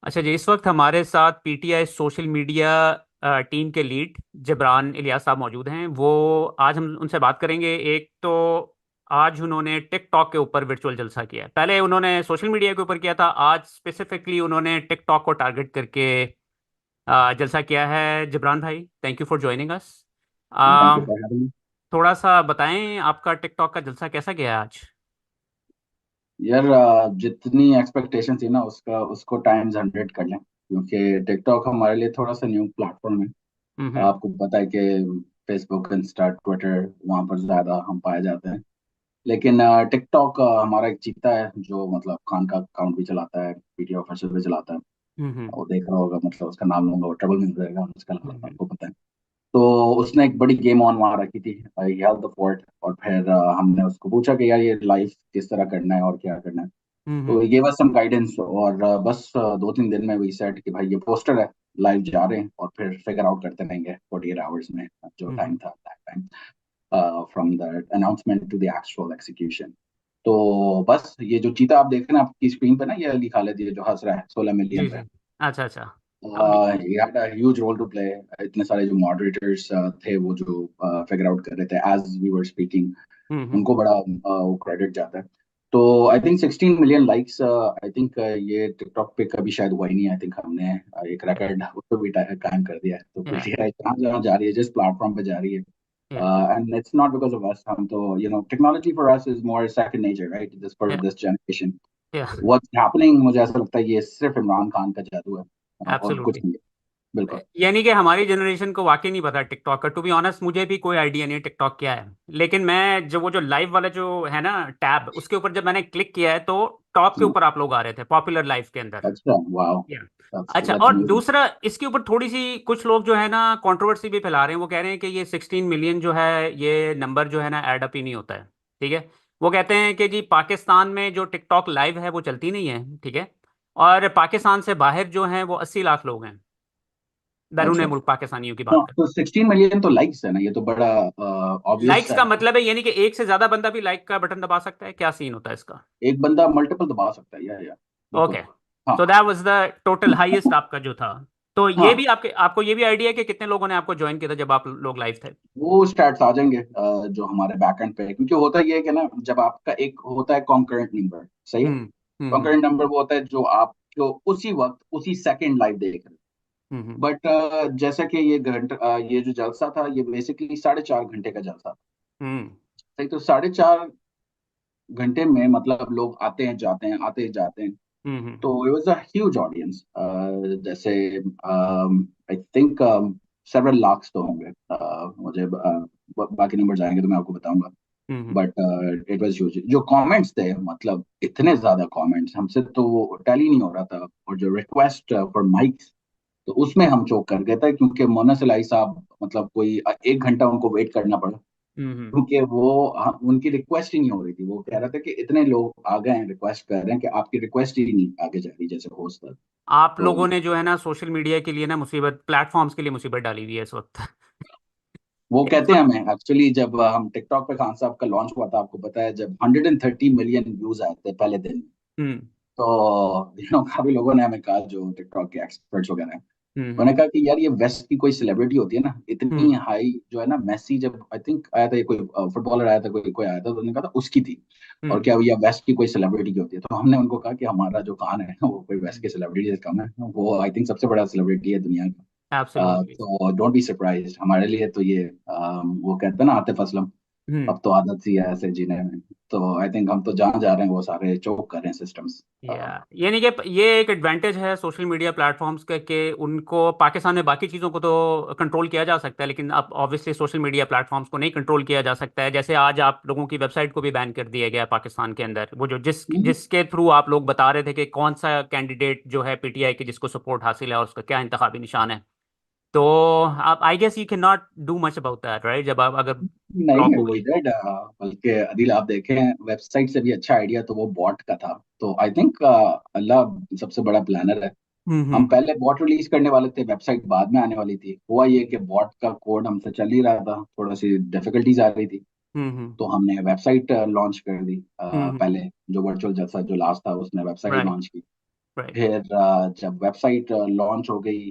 अच्छा जी, इस वक्त हमारे साथ पीटीआई सोशल मीडिया टीम के लीड जबरान इलियास साहब मौजूद हैं। वो आज हम उनसे बात करेंगे। एक तो आज उन्होंने टिकटॉक के ऊपर वर्चुअल जलसा किया है। पहले उन्होंने सोशल मीडिया के ऊपर किया था, आज स्पेसिफिकली उन्होंने टिकटॉक को टारगेट करके जलसा किया है। जबरान भाई, thank you for joining us. Thank you for having. थोड़ा सा बताएं, आपका टिकटॉक का जलसा कैसा गया आज? यार जितनी एक्सपेक्टेशन थी ना उसका उसको टाइम्स 100 कर लें, क्योंकि टिकटॉक हमारे लिए थोड़ा सा न्यू प्लेटफॉर्म है। हम्म। आपको पता है कि फेसबुक, इंस्टा, ट्विटर वहाँ पर ज़्यादा हम पाए जाते हैं। लेकिन टिकटॉक हमारा एक चीता है जो मतलब खान का अकाउंट भी चलाता है, पीटी ऑफिशियल भी चलाता है। हम्म। वो देख रहा होगा, मतलब उसका नाम लूंगा वो ट्रबल मिल जाएगा उसका नाम, हम्म। आपको पता है। तो उसने एक बड़ी गेम ऑन वहां रखी थी, हेल्थ द फोर्ट। और फिर हमने उसको पूछा कि यार ये लाइफ किस तरह करना है और क्या करना है। तो हम्म। ये गिव अस सम गाइडेंस, और बस 2-3 दिन में वी सेट कि भाई ये पोस्टर है, लाइव जा रहे हैं, और फिर फिगर आउट करते रहेंगे 48 आवर्स में जो हम्म। टाइम था that time, from the announcement to the actual execution. तो बस ये जो चीता आप देख रहे हैं ना आपकी स्क्रीन पे ना, ये अली खालिद, ये जो हंस रहा है 16 मिलियन जी पे। जी। अच्छा अच्छा। अभी। he had a huge role to play। इतने सारे जो मॉडरेटर्स थे वो जो फिगर आउट कर रहे थे एज वी वर स्पीकिंग, हम्म। उनको बड़ा वो क्रेडिट जाता है। तो I think 16 million likes, I think ये टिकटॉक पे कभी शायद हुआ ही नहीं। आई थिंक हमने एक या रिकॉर्ड उस पर भी कायम कर दिया है। तो या पीटीआई जहाँ जहाँ जा रही है, जिस प्लेटफॉर्म पे जा रही है, या and it's not because of us. हम तो technology for us is more second nature, right, this for या दिस जनरेशन। या व्हाट्स हैपनिंग, मुझे ऐसा लगता है ये सिर्फ इमरान खान का जादू है, और कुछ एब्सोल्युटली। नहीं है। बिल्कुल। यानी कि हमारी जनरेशन को वाकई नहीं पता टिकटॉक का। टू बी ऑनेस्ट, मुझे भी कोई आइडिया नहीं टिकटॉक क्या है। लेकिन मैं जो वो जो लाइव वाला जो है ना टैब, उसके ऊपर जब मैंने क्लिक किया है तो टॉप के ऊपर आप लोग आ रहे थे पॉपुलर लाइव के अंदर। अच्छा, वाओ, या अच्छा, दैट्स और अमेजिंग। दूसरा इसके ऊपर थोड़ी सी कुछ लोग जो है ना कंट्रोवर्सी भी फैला रहे हैं। वो कह रहे हैं कि ये 16 मिलियन जो है, ये नंबर जो है ना ऐड अप ही नहीं होता है। ठीक है। वो कहते हैं कि जी पाकिस्तान में जो टिकटॉक लाइव है वो चलती नहीं है। ठीक है। और पाकिस्तान से बाहर जो हैं वो 80 लाख लोग हैं, बैरून अच्छा, मुल्क पाकिस्तानियों की हाँ, बात करें। तो 16 मिलियन तो लाइक्स है ना, ये तो बड़ा ऑब्वियस लाइक्स है। का मतलब है यानी कि एक से ज्यादा बंदा भी लाइक का बटन दबा सकता है? क्या सीन होता है इसका? एक बंदा मल्टीपल दबा सकता है, या बिल्कुल। ओके। हाँ, so that was the total highest आपका जो था। तो ये हाँ, भी आपके आपको ये भी आइडिया है कि कितने लोगों ने आपको ज्वाइन किया था जब आप लोग लाइव थे? वो स्टैट्स आ जाएंगे जो हमारे बैकएंड पे है। क्योंकि होता ये है कि ना, जब आपका एक होता है कॉन्करेंट नंबर, सही है। हम्म। हम्म। कॉन्करेंट नंबर वो होता है जो आपको उसी वक्त उसी सेकंड लाइव देख रहे हैं। हम्म। बट जैसा कि ये जो जलसा था, ये बेसिकली 4.5 घंटे का जलसा था। हम्म। सही, तो 4.5 घंटे में मतलब लोग आते हैं जाते हैं, आते हैं जाते हैं। हम्म। तो it was a huge audience। जैसे आई थिंक several lakhs तो होंगे। मुझे बाकी नंबर जाएंगे तो मैं आपको बताऊंगा। Hmm. But it was huge. जो कमेंट्स थे, मतलब इतने ज्यादा कमेंट्स, हमसे तो वो टैली ही नहीं हो रहा था। और जो रिक्वेस्ट फॉर माइक्स, तो उसमें हम चोक कर गए थे, क्योंकि मोना सिलाई साहब, मतलब कोई 1 घंटा उनको वेट करना पड़ा। हम्म। क्योंकि उनकी रिक्वेस्ट ही नहीं हो रही थी। वो कह रहा था कि इतने लोग आ गए हैं, रिक्वेस्ट कर रहे हैं कि आपकी रिक्वेस्ट ही नहीं आगे जा रही जैसे होस्ट तक। आप तो लोगों ने जो है ना सोशल मीडिया के लिए ना मुसीबत, प्लेटफॉर्म्स के लिए मुसीबत डाली हुई है इस वक्त। वो इस कहते हैं वक्त। हमें, एक्चुअली जब हम टिकटॉक पे खान साहब का लॉन्च हुआ था, आपको पता है, जब 130 मिलियन व्यूज आए थे पहले दिन, हम्म। तो काफी लोगों ने हमें कहा, जो टिकटॉक के एक्सपर्ट्स वगैरह हैं, हम्म। उन्होंने कहा कि यार ये वेस्ट की कोई सेलिब्रिटी होती है ना, इतनी हम्म। हाई जो है ना, मेसी जब आई थिंक आया था, ये कोई फुटबॉलर आया था, कोई कोई आया था, तो उन्होंने कहा था उसकी थी। और हम्म। क्या ये वेस्ट की कोई सेलिब्रिटी की होती है? तो हमने उनको कहा कि हमारा जो खान है वो कोई वेस्ट की सेलिब्रिटी से कम है। वो आई थिंक सबसे बड़ा सेलिब्रिटी है दुनिया का। एब्सोल्युटली। तो डोंट बी सरप्राइज, हमारे लिए तो ये वो कहते हैं ना, आतिफ असलम, हम्म। अब तो आदत सी है ऐसे जीने में। तो आई थिंक हम तो जहाँ जा रहे हैं वो सारे चोक कर रहे हैं सिस्टम्स। यानी कि ये एक एडवांटेज है सोशल मीडिया प्लेटफॉर्म्स का कि उनको पाकिस्तान में बाकी चीज़ों को तो कंट्रोल किया जा सकता है, लेकिन अब ऑब्वियसली सोशल मीडिया प्लेटफॉर्म्स को नहीं कंट्रोल किया जा सकता है। जैसे आज आप लोगों की वेबसाइट को भी बैन कर दिया गया है पाकिस्तान के अंदर। वो जो जिसके थ्रू आप लोग बता रहे थे कि कौन सा कैंडिडेट जो है पीटीआई के जिसको सपोर्ट हासिल है और उसका क्या इंतखाबी निशान है। तो आप I guess you can not do much about that, right? जब आप अगर नहीं, ब्लॉक हो वही गई। डेड। बल्कि अदिल, आप देखें, वेबसाइट से भी अच्छा आइडिया तो वो बॉट का था। तो आई थिंक अल्लाह सबसे बड़ा प्लानर है। हम हम्म। पहले बॉट रिलीज करने वाले थे, वेबसाइट बाद में आने वाली थी। हुआ ये कि बॉट का कोड हमसे चल नहीं रहा था, थोड़ा सी डिफिकल्टीज आ रही थी। हम्म। तो हमने वेबसाइट लॉन्च कर दी। हम्म। पहले जो वर्चुअल जलसा जो लास्ट था, उसने वेबसाइट राइट। लॉन्च की। राइट। फिर जब वेबसाइट लॉन्च हो गई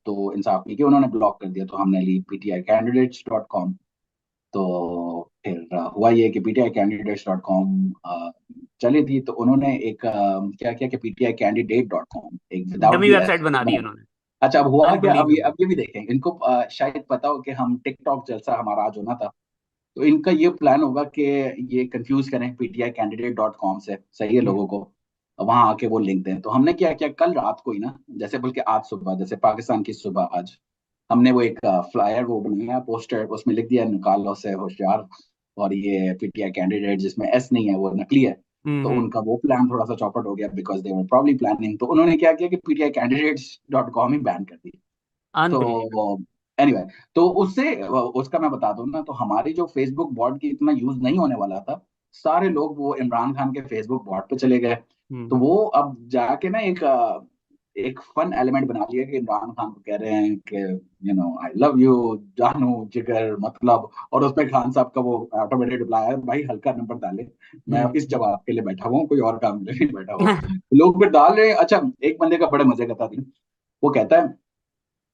तो इंसाफ की उन्होंने ब्लॉक कर दिया, तो हमने ली pticandidates.com। तो फिर हुआ ये कि pticandidates.com चली थी, तो उन्होंने एक क्या किया कि pticandidate.com एक विदाउट डमी दी वेबसाइट एस। बना दी उन्होंने। अच्छा, अब हुआ क्या, अब अनबिलीवेबल। ये भी देखें इनको, शायद पता हो कि हम टिकटॉक जलसा हमारा आज होना था, तो इनका ये प्लान होगा कि ये कंफ्यूज करें ptiCandidate.com से, सही है, लोगों को वहां आके वो लिंक दें। तो हमने क्या किया, कल रात को ही ना, जैसे बल्कि आज सुबह, जैसे पाकिस्तान की सुबह आज, हमने वो एक फ्लायर वो बनाया, पोस्टर, उसमें लिख दिया निकालो से होशियार, और ये पीटीआई कैंडिडेट जिसमें एस नहीं है वो नकली है। तो हम्म। उनका वो प्लान थोड़ा सा चौपट हो गया, because they were probably planning. तो उन्होंने क्या किया कि ptiCandidates.com ही बैन कर दी। अनबिलीवेबल। तो एनीवे anyway, तो उससे उसका मैं बता दूं ना, तो हमारी जो फेसबुक बॉट की इतना यूज नहीं होने वाला था, सारे लोग वो इमरान खान के फेसबुक बॉट पे चले गए। तो हम्म। वो अब जाके ना एक फन एलिमेंट बना लिया कि इमरान खान को कह रहे हैं कि आई लव यू जानू जिगर, मतलब, और उसमें खान साहब का वो ऑटोमेटेड रिप्लाई है, भाई हल्का नंबर डाले, मैं हम्म। इस जवाब के लिए बैठा हुआ हूँ, कोई और काम के लिए नहीं बैठा हुआ। लोग फिर डाल रहे हैं। अच्छा, एक बंदे का बड़े मजे का था, वो कहता है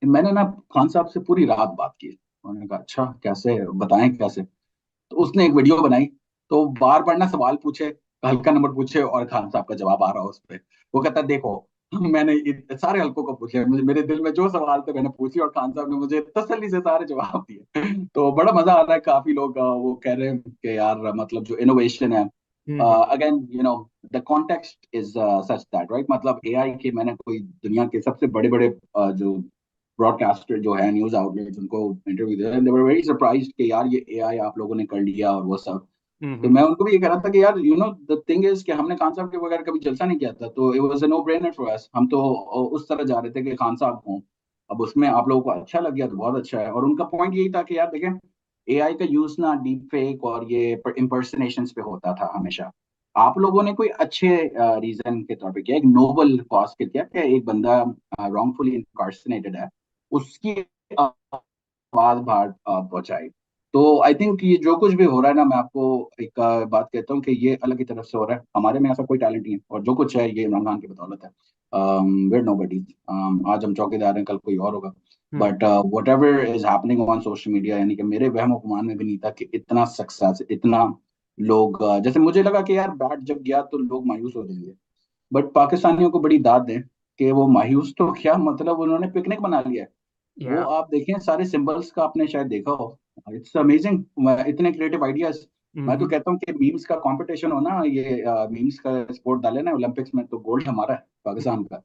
मैंने ना खान साहब से पूरी रात बात की। उन्होंने कहा अच्छा कैसे, बताएं कैसे। तो उसने एक वीडियो बनाई, तो बार बार ना सवाल पूछे, हल्का नंबर पूछे, और खान साहब का जवाब आ रहा उस पे। वो कहता देखो मैंने सारे हल्कों को पूछे, मेरे दिल में जो सवाल थे मैंने पूछे, और खान साहब ने मुझे तसल्ली से सारे जवाब दिए। तो बड़ा मजा आ रहा है, काफी लोग वो कह रहे हैं कि यार मतलब जो इनोवेशन है, hmm. Again the context is such that, right, मतलब एआई के, मैंने कोई दुनिया के सबसे बड़े बड़े जो ब्रॉडकास्टर जो है, न्यूज आउटलेट्स, उनको interview they, they were very surprised कि यार ये एआई आप लोगों ने कर लिया और वो सब। तो हम्म। मैं उनको भी ये कह रहा था कि यार द थिंग इज कि हमने खान साहब के बगैर कभी जलसा नहीं किया था, तो it was a no brainer for us. हम तो उस तरह जा रहे थे कि खान साहब हों। अब उसमें आप लोगों को अच्छा लग गया तो बहुत अच्छा है, और उनका पॉइंट यही था कि यार देखें, एआई का यूज ना डीप फेक और ये इम्पर्सनेशन पे होता था हमेशा। आप लोगों ने कोई अच्छे रीजन के तौर पे किया, एक नोबल कॉज के किया कि एक बंदा रॉन्गफुली इनकार्सनेटेड है, उसकी आवाज बाहर पहुंचाई। तो आई थिंक ये जो कुछ भी हो रहा है ना, मैं आपको एक बात कहता हूँ कि ये अलग की तरफ से हो रहा है, हमारे में ऐसा कोई टैलेंट नहीं है, और जो कुछ है ये इमरान खान की बदौलत है। वेर नो बडी, आज हम चौकीदार हैं, कल कोई और होगा। Hmm. But whatever is happening on social media, यानी कि मेरे वहम गुमान में भी नहीं था कि इतना सक्सेस, इतना लोग जैसे मुझे लगा कि यार बैट जब गया तो लोग मायूस हो जाएंगे, बट पाकिस्तानियों को बड़ी दाद दें कि वो मायूस तो क्या, मतलब उन्होंने पिकनिक बना लिया है। वो या। आप देखें सारे सिंबल्स का, आपने शायद देखा हो, इट्स अमेजिंग, इतने क्रिएटिव आइडियाज। मैं तो हम्म। कहता हूँ कि मीम्स का कंपटीशन हो ना, ये मीम्स का स्पोर्ट डाले ना ओलंपिक्स में, तो गोल्ड हमारा है, पाकिस्तान का,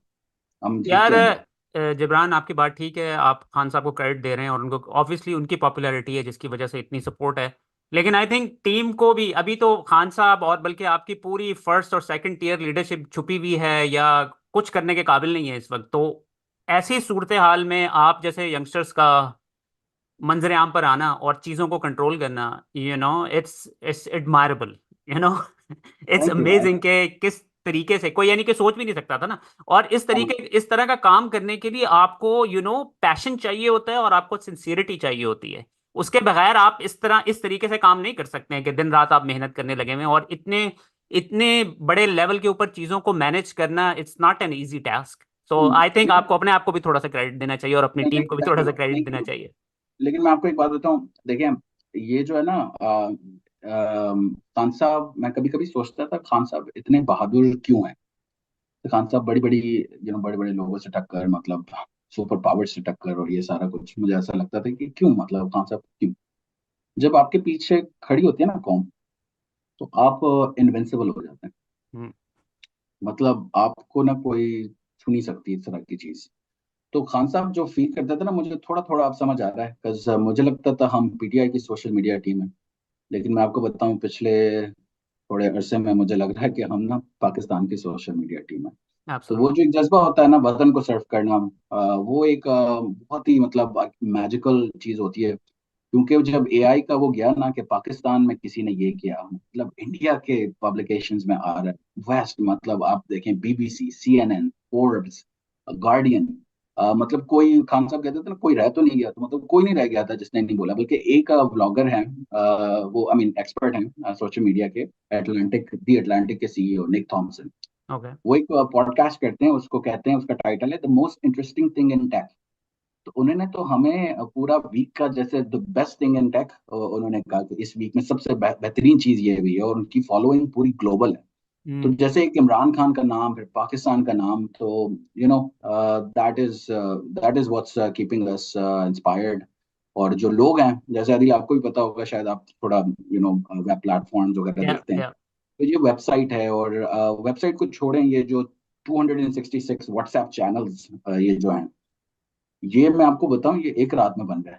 हम जीत यार के आएंगे। जिब्रान, आपकी बात ठीक है, आप खान साहब को क्रेडिट दे रहे हैं और उनको ऑब्वियसली उनकी पॉपुलैरिटी है जिसकी वजह से इतनी सपोर्ट है। लेकिन आई थिंक टीम को भी अभी तो खान साहब और बल्कि आपकी पूरी फर्स्ट और सेकंड टीयर लीडरशिप छुपी हुई है या कुछ करने के काबिल नहीं है इस वक्त। तो ऐसी सूरत हाल में आप जैसे यंगस्टर्स का मंजर आम पर आना और चीज़ों को कंट्रोल करना, it's admirable, you know it's thank you. Amazing के किस तरीके से कोई यानी कि सोच भी नहीं सकता था ना। और इस तरह का काम करने के लिए आपको पैशन चाहिए होता है और आपको सिंसियरिटी चाहिए होती है। उसके बगैर आप इस तरीके से काम नहीं कर सकते हैं कि दिन रात आप मेहनत करने लगे हुए हैं और इतने इतने बड़े लेवल के ऊपर चीज़ों को मैनेज करना, it's not an easy task. So I think लेकिन आपको अपने आप को भी थोड़ा सा क्रेडिट देना चाहिए और अपनी नहीं टीम नहीं, को भी थैंक थोड़ा यू सा क्रेडिट थैंक देना यू। चाहिए। लेकिन मैं आपको एक बात बताऊं, देखिए, ये जो है ना खान साहब, मैं कभी कभी सोचता था खान साहब इतने बहादुर क्यों हैं। तो खान साहब बड़ी बड़ी बड़े बड़े लोगों से टक्कर, मतलब सुपर पावर से टक्कर, और ये सारा कुछ मुझे ऐसा लगता था कि क्यों, मतलब खान साहब क्यों। जब आपके पीछे खड़ी होती है ना कौम, तो आप इनविंसिबल हो जाते हैं। हम्म। मतलब आपको ना कोई छू नहीं सकती इस तरह की चीज। तो खान साहब जो फील करते थे ना, मुझे थोड़ा थोड़ा अब समझ आ रहा है, बिकॉज मुझे लगता था हम पीटीआई की सोशल मीडिया टीम है, लेकिन मैं आपको बताऊं पिछले थोड़े अरसे में मुझे लग रहा है कि हम ना पाकिस्तान की सोशल मीडिया टीम है। तो वो एब्सोल्युटली। जो एक जज्बा होता है ना वतन को सर्व करना, वो एक बहुत ही मतलब मैजिकल चीज होती है। क्योंकि जब एआई का वो गया ना कि पाकिस्तान में किसी ने ये किया, मतलब इंडिया के पब्लिकेशंस में आ रहा है, वेस्ट, मतलब आप देखें बीबीसी, सीएनएन, फोर्ब्स, गार्डियन, मतलब कोई, खान साहब कहते थे ना कोई रह तो नहीं गया, तो मतलब कोई नहीं रह गया था जिसने नहीं बोला, बल्कि एक ब्लॉगर हैं, वो आई मीन एक्सपर्ट हैं सोशल मीडिया के, अटलांटिक, दी अटलांटिक के सीईओ निक थॉमसन, ओके। वो एक पॉडकास्ट करते हैं, उसको कहते हैं, उसका टाइटल है the most interesting thing in tech. तो उन्होंने तो हमें पूरा वीक का जैसे the best thing in tech, उन्होंने कहा कि इस वीक में सबसे बेहतरीन चीज ये भी है, और उनकी फॉलोइंग पूरी ग्लोबल है। तो हम्म। जैसे एक इमरान खान का नाम, फिर पाकिस्तान का नाम, तो you know that is what's keeping us inspired. और जो लोग हैं, जैसे आदिल आपको भी पता होगा, शायद आप थोड़ा वेब प्लेटफॉर्म्स वगैरह या देखते हैं। या तो ये वेबसाइट है, और वेबसाइट को छोड़ें, ये जो 266 व्हाट्सएप चैनल्स ये जो हैं, ये मैं आपको बताऊं, ये एक रात में बन गए।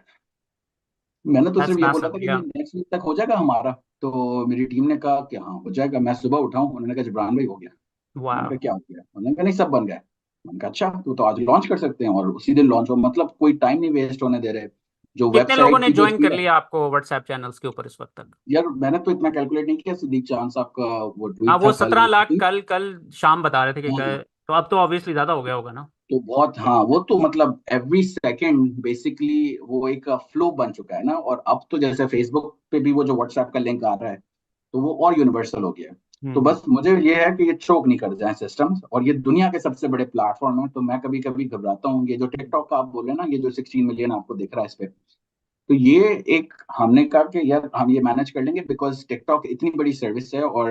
मैंने तो दैट्स सिर्फ ये बोला मैसिव। था कि ये या नेक्स्ट वीक तक हो जाएगा हमारा। तो मेरी टीम ने कहा कि हाँ हो जाएगा। मैं सुबह उठाऊं, उन्होंने कहा जिब्रान भाई हो गया। मैंने कहा वाह। क्या हो गया? उन्होंने कहा नहीं, सब बन गए। मैंने कहा अच्छा, तो आज लॉन्च कर सकते हैं, और उसी दिन लॉन्च हो, मतलब कोई टाइम नहीं वेस्ट होने दे रहे। जो कितने लोगों वेबसाइट ने की जो ज्वाइन कर इसकी, लिया आपको व्हाट्सएप चैनल्स के ऊपर इस वक्त तक? यार मैंने तो इतना कैलकुलेट नहीं किया, सिद्दीक चांद साहब का वो हाँ, ट्वीट वो था कल। 17 लाख कल कल शाम बता रहे थे कि हाँ, तो अब तो ऑब्वियसली ज्यादा हो गया होगा ना? तो बहुत, हाँ वो तो मतलब एवरी सेकंड बेसिकली वो एक फ्लो बन चुका है ना। और अब तो जैसे फेसबुक पे भी वो जो व्हाट्सएप का लिंक आ रहा है, तो वो और यूनिवर्सल हो गया है। तो हम्म। बस मुझे ये है कि ये चोक नहीं कर जाए सिस्टम्स, और ये दुनिया के सबसे बड़े प्लेटफॉर्म है, तो मैं कभी कभी घबराता हूँ। ये जो टिकटॉक का आप बोले ना, ये जो 16 मिलियन आपको दिख रहा है इस पे, तो ये एक, हमने कहा कि यार हम ये मैनेज कर लेंगे, बिकॉज टिकटॉक इतनी बड़ी सर्विस है, और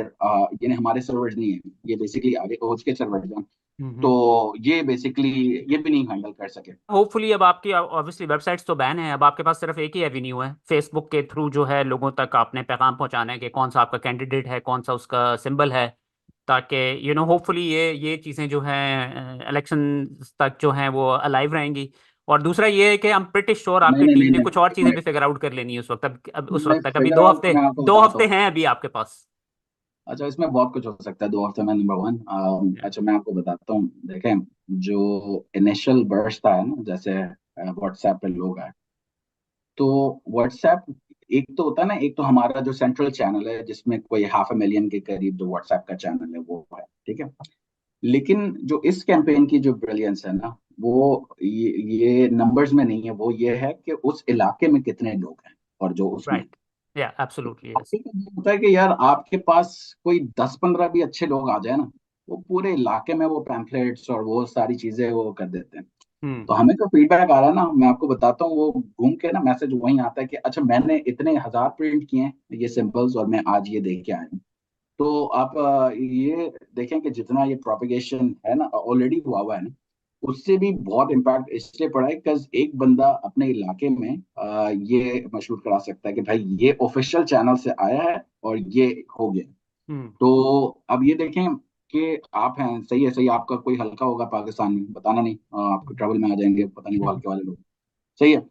ये हमारे सर्वर्स नहीं है, ये बेसिकली आगे पहुंच के सर्वर्स हैं। तो हम्म। ये बेसिकली ये भी नहीं हैंडल कर सके। होपफुली अब आपकी ऑब्वियसली वेबसाइट्स तो बैन है, अब आपके पास सिर्फ एक ही एवेन्यू है फेसबुक के थ्रू जो है लोगों तक आपने पैगाम पहुंचाना है कि कौन सा आपका कैंडिडेट है, कौन सा उसका सिंबल है, ताकि होपफुली ये चीज़ें जो हैं इलेक्शन तक जो हैं वो अलाइव रहेंगी। और दूसरा ये है कि हम प्रिटी श्योर नहीं आपकी नहीं टीम नहीं ने कुछ और नहीं, एक चीज़ें भी मिनट। फिगर आउट कर लेनी है उस वक्त, अब उस मैं वक्त तक अभी फिगर आउट मैं आपको दो बताता हफ्ते हूँ। हैं अभी आपके पास। अच्छा, इसमें बहुत कुछ हो सकता है 2 हफ्ते में, नंबर वन। अच्छा, मैं आपको बताता हूँ। देखें, जो इनिशियल बर्स्ट था ना, जैसे व्हाट्सएप पे लोग आए, तो व्हाट्सएप एक तो होता है ना, एक तो हमारा जो सेंट्रल चैनल है, जिसमें कोई 500,000 के करीब जो व्हाट्सएप का चैनल है वो है, ठीक है। लेकिन जो इस कैंपेन की जो ब्रिलियंस है ना, वो ये नंबर्स में नहीं है, वो ये है कि उस इलाके में कितने लोग हैं, और जो उसमें, राइट। या एब्सोल्युटली यस। अभी तो ये होता है कि यार आपके पास कोई 10-15 भी अच्छे लोग आ जाए ना, वो पूरे इलाके में वो पैम्फलेट्स और वो सारी चीजें वो कर देते हैं। तो हम्म। हमें तो फीडबैक आ रहा है ना, मैं आपको बताता हूँ, वो घूम के ना मैसेज वहीं आता है कि अच्छा मैंने इतने हजार प्रिंट किए हैं ये सिंबल्स, और मैं आज ये देख के आया हूँ। तो आप ये देखें कि जितना ये प्रोपिगेशन है ना, ऑलरेडी हुआ हुआ है ना, उससे भी बहुत इम्पैक्ट इसलिए पड़ा है बिकॉज एक बंदा अपने इलाके में ये मशहूर करा सकता है कि भाई ये ऑफिशियल चैनल से आया है और ये हो गया। हम्म। तो अब ये देखें कि आप हैं, सही है, सही, आपका कोई हल्का होगा पाकिस्तान में, बताना नहीं, आपको ट्रबल में आ जाएंगे, पता नहीं वो हल्के वाले लोग, सही है।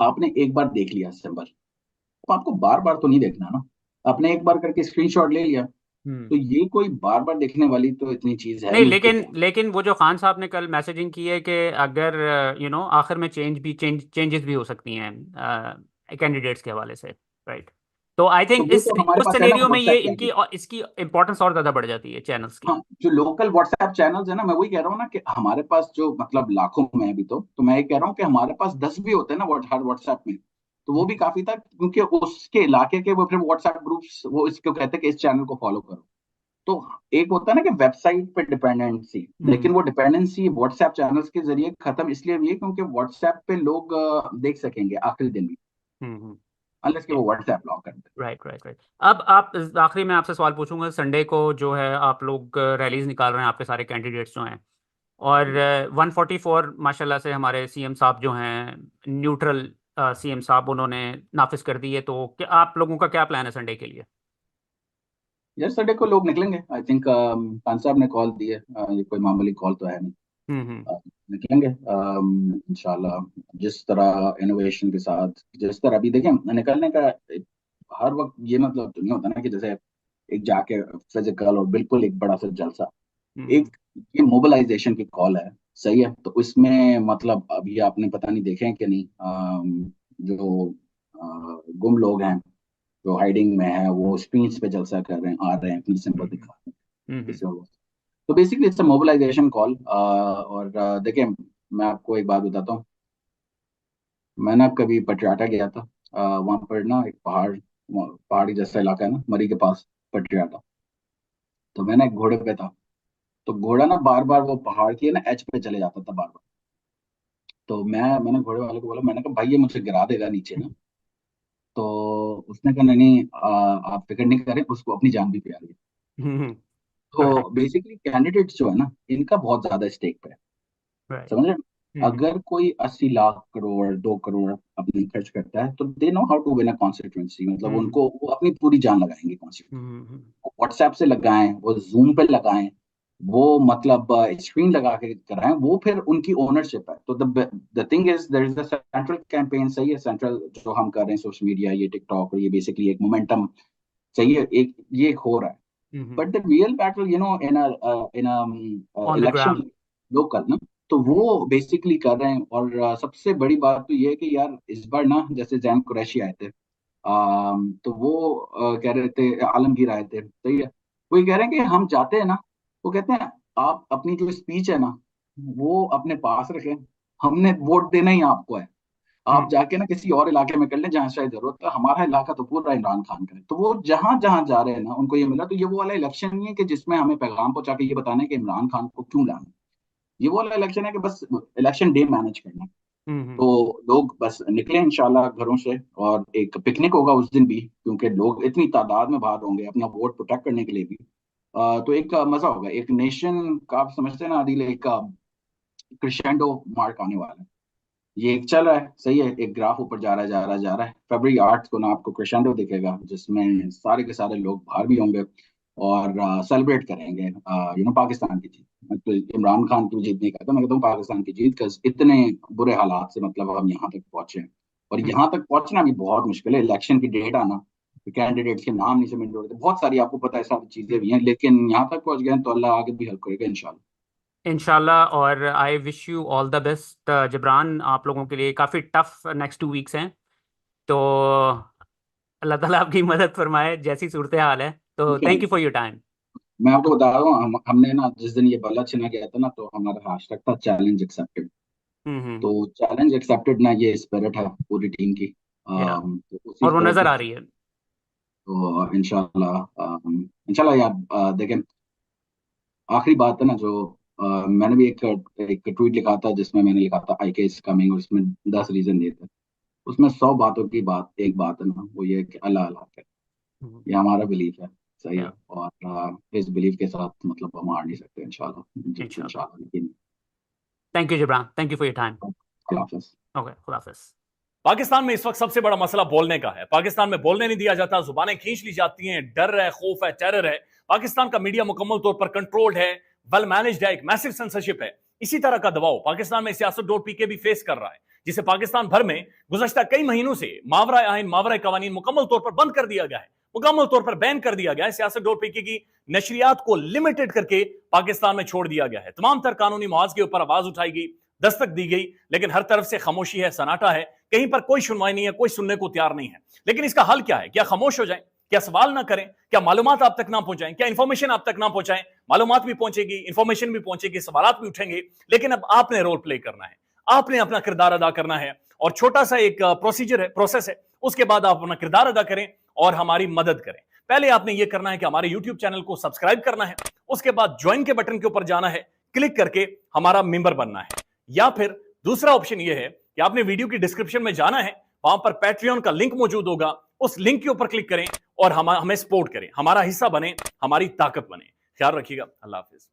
आपने एक बार देख लिया सिंबल, तो आपको बार बार तो नहीं देखना ना। आपने एक बार करके स्क्रीनशॉट ले लिया, हम्म। तो ये कोई बार बार देखने वाली तो इतनी चीज है नहीं, नहीं कि लेकिन क्या। लेकिन वो जो खान साहब ने कल मैसेजिंग की है कि अगर आखिर में चेंजेस भी हो सकती हैं कैंडिडेट्स के हवाले से, राइट? तो आई तो थिंक वो इस तो हमारे उस पास है ना सिनेरियो में ये व्हाट्सएप इनकी चैनल। इसकी इंपॉर्टेंस और ज्यादा बढ़ जाती है चैनल्स की। हाँ, जो लोकल व्हाट्सएप चैनल्स है ना, मैं वही कह रहा हूँ ना कि हमारे पास जो मतलब लाखों में है अभी, तो मैं ये कह रहा हूँ कि हमारे पास 10 भी होते हैं ना हर व्हाट्सएप में, तो वो भी काफी था, क्योंकि उसके इलाके के वो फिर व्हाट्सएप ग्रुप्स वो इसको कहते हैं कि इस चैनल को फॉलो करो। तो एक होता है ना कि वेबसाइट पे डिपेंडेंसी, हम्म। लेकिन वो डिपेंडेंसी व्हाट्सएप चैनल्स के जरिए खत्म इसलिए हुई है क्योंकि व्हाट्सएप पे लोग देख सकेंगे आखिरी दिन में, हम्म। अनलेस कि वो व्हाट्सएप लॉक कर दे। Right, right, right. अब आप आखिरी में आपसे सवाल पूछूंगा, संडे को जो है आप लोग रैलीज निकाल रहे हैं, आपके सारे कैंडिडेट्स जो हैं, और 144 माशाल्लाह से हमारे सीएम साहब जो हैं न्यूट्रल सीएम साहब, उन्होंने नाफिज कर दी है, तो क्या आप लोगों का क्या प्लान है संडे के लिए? यस्टरडे को लोग निकलेंगे, आई थिंक खान साहब ने कॉल दी है, ये कोई मामूली कॉल तो है नहीं। हम्म। निकलेंगे इंशाल्लाह, जिस तरह इनोवेशन के साथ, जिस तरह अभी देखें निकलने का हर वक्त ये मतलब तो नहीं होता ना कि जैसे एक जाके फिजिकल और बिल्कुल एक बड़ा सा जलसा। हम्म। एक ये मोबिलाइजेशन की कॉल है, सही है। तो इसमें मतलब अभी आपने पता नहीं देखे हैं कि नहीं, जो गुम लोग हैं, जो हाइडिंग में है, वो स्क्रीन पे जलसा कर रहे हैं, आ रहे हैं, अपनी सिंबल हम्म। दिखा रहे हैं हम्म। किसी और। तो basically it's a mobilisation call. और देखिए, मैं आपको एक बात बताता हूँ। मैं ना कभी पटियाला गया था, वहां पर ना एक पहाड़ी जैसा इलाका है ना, मरी के पास, पटियाला। तो मैं ना एक घोड़े पे था, तो घोड़ा ना बार बार वो पहाड़ की है ना एज पे चले जाता था बार बार। तो मैंने घोड़े वाले को बोला, मैंने कहा भाई ये मुझे गिरा देगा नीचे ना। तो उसने कहा नहीं नहीं, आप फिक्र नहीं करें, उसको अपनी जान भी प्यारी है। तो राइट। बेसिकली कैंडिडेट्स जो है ना, इनका बहुत ज्यादा स्टेक पे है, राइट। समझ रहे हैं? अगर कोई 80 लाख करोड़ 2 करोड़ अपने खर्च करता है तो they know how to win a constituency, मतलब उनको वो अपनी पूरी जान लगाएंगे कॉन्स्टिट्यूंसी। व्हाट्सएप से लगाएं, वो जूम पे लगाएं, वो मतलब स्क्रीन लगा के कराएं, वो फिर उनकी ओनरशिप है। तो the thing is there is the central campaign, सही है, सेंट्रल जो हम कर रहे हैं सोशल मीडिया, ये टिकटॉक, और ये बेसिकली एक मोमेंटम, सही है, एक ये एक हो रहा है। But the real battle in on the election ground. Local ना, तो वो बेसिकली कर रहे हैं। और सबसे बड़ी बात तो ये है कि यार इस बार ना, जैसे जैन कुरैशी आए थे, तो वो कह रहे थे, आलमगीर आए थे, सही है, वो ये कह रहे हैं कि हम जाते हैं ना, वो कहते हैं आप अपनी जो स्पीच है ना वो अपने पास रखें, हमने वोट देना ही आपको है, आप जाके ना किसी और इलाके में कर लें जहां शायद जरूरत है, हमारा इलाका तो पूरा इमरान खान का है। तो वो जहां जहां जा रहे हैं ना उनको ये मिला। तो ये वो वाला इलेक्शन नहीं है कि जिसमें हमें पैगाम पहुंचा के ये बताना है कि इमरान खान को क्यों लाना है। ये वो वाला इलेक्शन है कि बस इलेक्शन डे मैनेज करना है। तो लोग बस निकले इंशाल्लाह घरों से, और एक पिकनिक होगा उस दिन भी, क्योंकि लोग इतनी तादाद में बाहर होंगे अपना वोट प्रोटेक्ट करने के लिए भी। तो एक मजा होगा, एक नेशन का, आप समझते हैं ना आदिल, एक क्रिशेंडो मार्क आने वाला है। ये एक चल रहा है, सही है, एक ग्राफ ऊपर जा रहा है, जा रहा है, जा रहा है। February 8 को ना आपको क्रिशेंडो दिखेगा, जिसमें सारे के सारे लोग बाहर भी होंगे और सेलिब्रेट करेंगे पाकिस्तान की जीत। तो इमरान खान की जीत नहीं कहता, मैं कहता हूँ पाकिस्तान की जीत, because इतने बुरे हालात से मतलब हम यहाँ तक पहुंचे हैं। और यहाँ तक पहुंचना भी बहुत मुश्किल है, इलेक्शन की डेट आना, कैंडिडेट्स के नाम नहीं सबमिट हो रहे थे, बहुत सारी आपको पता है सारी चीजें भी हैं, लेकिन यहाँ तक पहुंच गए हैं, तो अल्लाह आगे भी हेल्प करेगा इंशाल्लाह। इंशाल्लाह। और I wish you all the best Jibran. आप लोगों के लिए काफ़ी टफ नेक्स्ट 2 वीक्स हैं। तो अल्लाह ताला आपकी मदद फरमाए जैसी सूरत हाल है। तो thank you for your time. मैं आपको बता रहा हूँ, हमने ना जिस दिन ये बल्ला छिना गया था ना, तो हमारा हैशटैग था चैलेंज एक्सेप्टेड। हम्म। तो चैलेंज एक्सेप्टेड ना, ये स्पिरिट है पूरी टीम की। या। तो उसी और वो स्पिरिट नज़र के आ साथ, रही है। तो इंशाल्लाह, इंशाल्लाह यार, देखें, आखिरी बात है ना जो, मैंने भी एक एक ट्वीट लिखा था जिसमें मैंने लिखा था आई के इज कमिंग, और उसमें 10 रीजन दिए थे। उसमें 100 बातों की बात, एक बात है ना, वो ये है कि अल्लाह अल्लाह है। ये हमारा बिलीफ है, सही है, या। और इस बिलीफ के साथ मतलब हम हार नहीं सकते इंशाल्लाह, जीत इंशाल्लाह। इंशाल्लाह, लेकिन thank you Jabran, thank you for your time. अल्लाह हाफ़िज़। ओके, खुदा हाफिज। पाकिस्तान में इस वक्त सबसे बड़ा मसला बोलने का है। पाकिस्तान में बोलने नहीं दिया जाता, जुबानें खींच ली जाती हैं, डर है, खौफ है, टेरर है। पाकिस्तान का मीडिया मुकम्मल तौर पर कंट्रोल्ड है, वेल मैनेज्ड है, एक मैसिव सेंसरशिप है। इसी तरह का दबाव पाकिस्तान में सियासत डॉट पीके भी फेस कर रहा है, जिसे पाकिस्तान भर में गुज़श्ता कई महीनों से मावरा आइन, मावरा कवानीन मुकम्मल तौर पर बंद कर दिया गया है, मुकम्मल तौर पर बैन कर दिया गया है। सियासत डॉट पीके की नशरियात को लिमिटेड करके पाकिस्तान में छोड़ दिया गया है। तमाम तर कानूनी मुआवजे के ऊपर आवाज उठाई गई, दस्तक दी गई, लेकिन हर तरफ से खामोशी है, सन्नाटा है, कहीं पर कोई सुनवाई नहीं है, कोई सुनने को तैयार नहीं है। लेकिन इसका हल क्या है? क्या खामोश हो जाएं? क्या सवाल ना करें? क्या मालूमात आप तक ना पहुंचाएं? क्या इंफॉर्मेशन आप तक ना पहुंचाएं? मालूमात भी पहुंचेगी, इंफॉर्मेशन भी पहुंचेगी, सवाल भी उठेंगे, लेकिन अब आपने रोल प्ले करना है, आपने अपना किरदार अदा करना है। और छोटा सा एक प्रोसीजर है, प्रोसेस है, उसके बाद आप अपना किरदार अदा करें और हमारी मदद करें। पहले आपने यह करना है कि हमारे यूट्यूब चैनल को सब्सक्राइब करना है, उसके बाद ज्वाइन के बटन के ऊपर जाना है, क्लिक करके हमारा मेंबर बनना है। या फिर दूसरा ऑप्शन यह है कि आपने वीडियो की डिस्क्रिप्शन में जाना है, वहां पर पैट्रियन का लिंक मौजूद होगा, उस लिंक के ऊपर क्लिक करें और हमें सपोर्ट करें, हमारा हिस्सा बने, हमारी ताकत बने। ख्याल रखिएगा। अल्लाह हाफिज।